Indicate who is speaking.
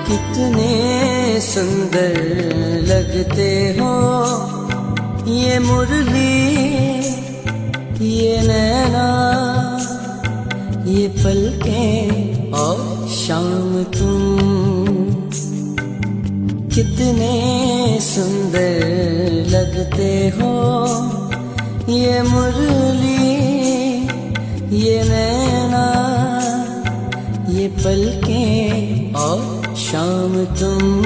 Speaker 1: कितने सुंदर लगते हो ये मुरली, ये नैना, ये पलकें और शाम तुम। कितने सुंदर लगते हो ये मुरली, ये नैना, ये पलकें और शाम तुम।